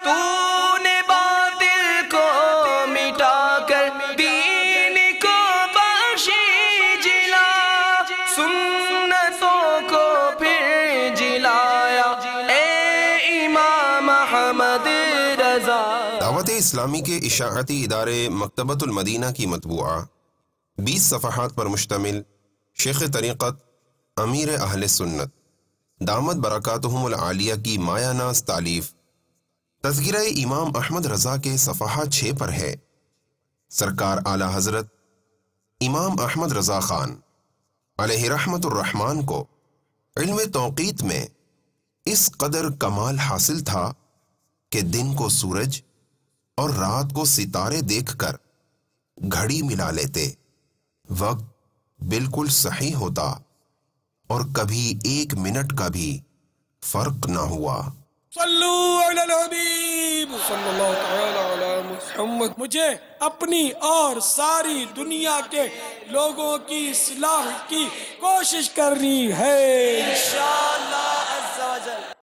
تو نے باطل کو مٹا کر دین کو بخشی جلا، سنتوں کو پھر جلایا اے امام احمد رضا۔ دعوت اسلامی کے اشاعتی ادارے مکتبۃ المدینہ کی مطبوعہ 20 صفحات پر مشتمل شیخ طریقت امیر اہل سنت دامت برکاتہم العالیہ کی مایہ ناز تالیف تذکرہ امام احمد رضا کے صفحہ 6 پر ہے۔ سرکار اعلی حضرت امام احمد رضا خان علیہ رحمت الرحمن کو علم توقیت میں اس قدر کمال حاصل تھا کہ دن کو سورج اور رات کو ستارے دیکھ کر گھڑی ملا لیتے، وقت بالکل صحیح ہوتا اور کبھی 1 منٹ کا بھی فرق نہ ہوا۔ صلو علی الحبیب صلی اللہ تعالی علی محمد۔ مجھے اپنی اور ساری دنیا کے لوگوں کی اصلاح کی کوشش کرنی ہے۔